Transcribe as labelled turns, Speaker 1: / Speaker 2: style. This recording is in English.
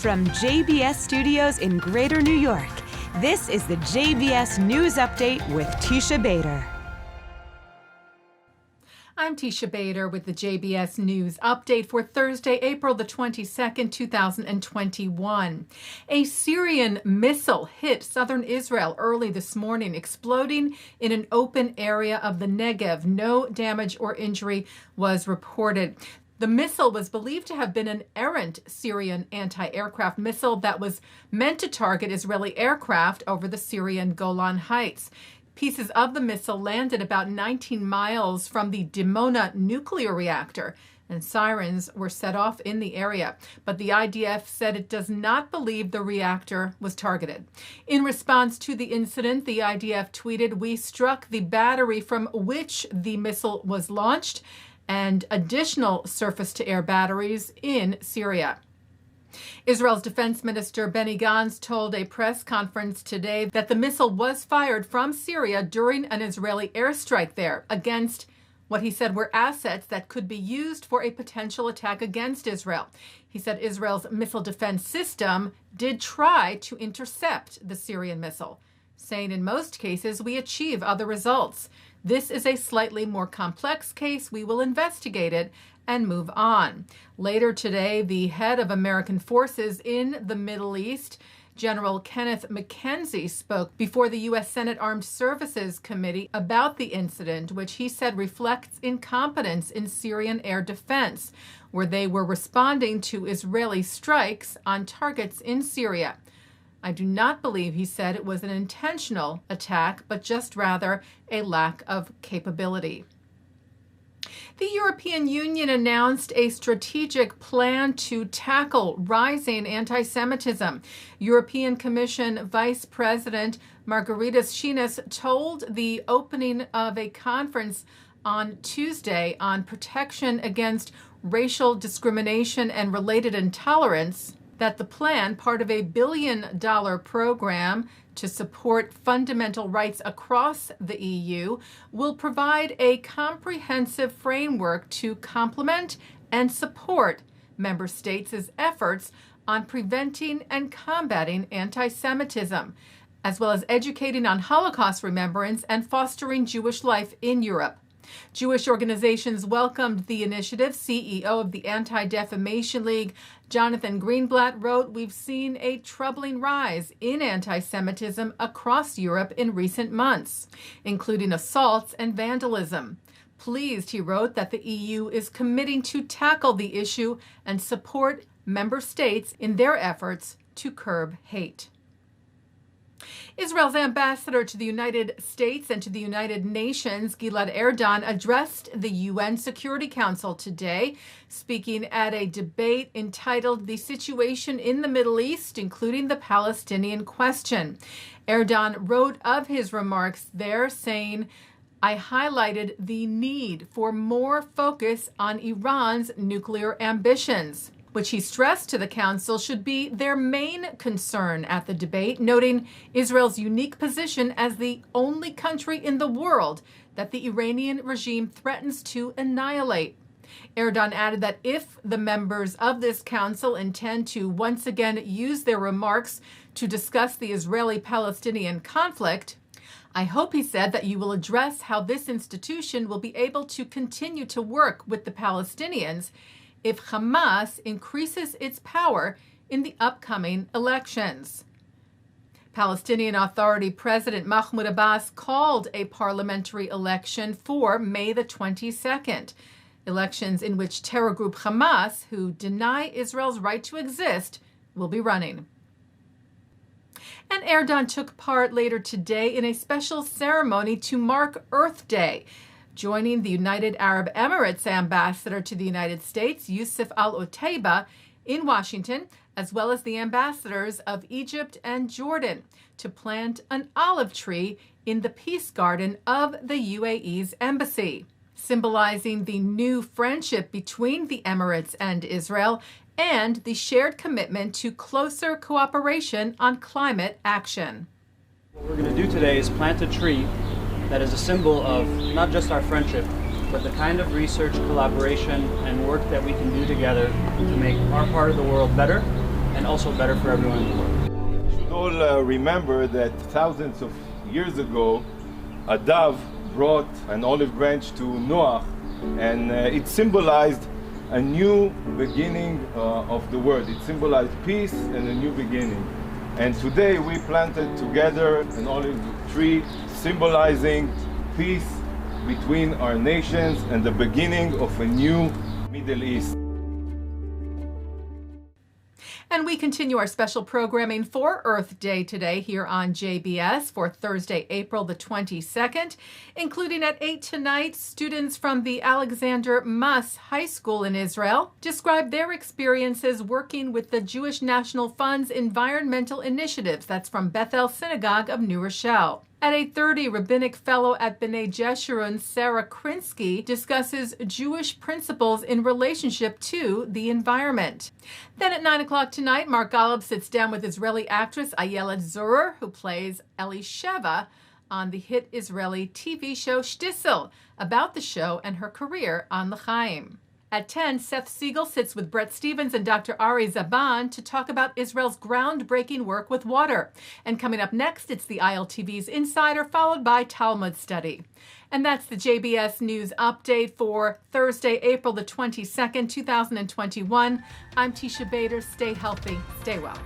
Speaker 1: From JBS Studios in Greater New York, this is the JBS News Update with Teisha Bader.
Speaker 2: I'm Teisha Bader with the JBS News Update for Thursday, April the 22nd, 2021. A Syrian missile hit southern Israel early this morning, exploding in an open area of the Negev. No damage or injury was reported. The missile was believed to have been an errant Syrian anti-aircraft missile that was meant to target Israeli aircraft over the Syrian Golan Heights. Pieces of the missile landed about 19 miles from the Dimona nuclear reactor, and sirens were set off in the area. But the IDF said it does not believe the reactor was targeted. In response to the incident, the IDF tweeted, "We struck the battery from which the missile was launched and additional surface-to-air batteries in Syria." Israel's Defense Minister Benny Gantz told a press conference today that the missile was fired from Syria during an Israeli airstrike there against what he said were assets that could be used for a potential attack against Israel. He said Israel's missile defense system did try to intercept the Syrian missile, saying in most cases we achieve other results. This is a slightly more complex case. We will investigate it and move on. Later today, the head of American forces in the Middle East, General Kenneth McKenzie, spoke before the U.S. Senate Armed Services Committee about the incident, which he said reflects incompetence in Syrian air defense, where they were responding to Israeli strikes on targets in Syria. "I do not believe," he said, "it was an intentional attack, but just rather a lack of capability." The European Union announced a strategic plan to tackle rising anti-Semitism. European Commission Vice President Margaritis Schinas told the opening of a conference on Tuesday on protection against racial discrimination and related intolerance that the plan, part of a $1 billion program to support fundamental rights across the EU, will provide a comprehensive framework to complement and support member states' efforts on preventing and combating anti-Semitism, as well as educating on Holocaust remembrance and fostering Jewish life in Europe. Jewish organizations welcomed the initiative. CEO of the Anti-Defamation League, Jonathan Greenblatt, wrote, "We've seen a troubling rise in anti-Semitism across Europe in recent months, including assaults and vandalism. Pleased," he wrote, "that the EU is committing to tackle the issue and support member states in their efforts to curb hate." Israel's ambassador to the United States and to the United Nations, Gilad Erdan, addressed the UN Security Council today, speaking at a debate entitled "The Situation in the Middle East, Including the Palestinian Question." Erdan wrote of his remarks there, saying, "I highlighted the need for more focus on Iran's nuclear ambitions," which he stressed to the Council should be their main concern at the debate, noting Israel's unique position as the only country in the world that the Iranian regime threatens to annihilate. Erdogan added that if the members of this council intend to once again use their remarks to discuss the Israeli-Palestinian conflict, "I hope," he said, "that you will address how this institution will be able to continue to work with the Palestinians if Hamas increases its power in the upcoming elections." Palestinian Authority President Mahmoud Abbas called a parliamentary election for May the 22nd, elections in which terror group Hamas, who deny Israel's right to exist, will be running. And Erdogan took part later today in a special ceremony to mark Earth Day, joining the United Arab Emirates ambassador to the United States, Yusuf Al-Otaiba, in Washington, as well as the ambassadors of Egypt and Jordan, to plant an olive tree in the Peace Garden of the UAE's embassy, symbolizing the new friendship between the Emirates and Israel and the shared commitment to closer cooperation on climate action.
Speaker 3: What we're going to do today is plant a tree that is a symbol of not just our friendship, but the kind of research, collaboration, and work that we can do together to make our part of the world better and also better for everyone in the world.
Speaker 4: We should all remember that thousands of years ago, a dove brought an olive branch to Noah, and it symbolized a new beginning of the world. It symbolized peace and a new beginning. And today we planted together an olive tree symbolizing peace between our nations and the beginning of a new Middle East.
Speaker 2: And we continue our special programming for Earth Day today here on JBS for Thursday, April the 22nd, including at 8 tonight, students from the Alexander Mas High School in Israel describe their experiences working with the Jewish National Fund's environmental initiatives. That's from Bethel Synagogue of New Rochelle. At 8:30, Rabbinic Fellow at B'nai Jeshurun, Sarah Krinsky, discusses Jewish principles in relationship to the environment. Then at 9 o'clock tonight, Mark Golub sits down with Israeli actress Ayelet Zurer, who plays Elisheva on the hit Israeli TV show Shtisel, about the show and her career on L'chaim. At 10, Seth Siegel sits with Brett Stevens and Dr. Ari Zaban to talk about Israel's groundbreaking work with water. And coming up next, it's the ILTV's Insider, followed by Talmud Study. And that's the JBS News Update for Thursday, April the 22nd, 2021. I'm Teisha Bader. Stay healthy. Stay well.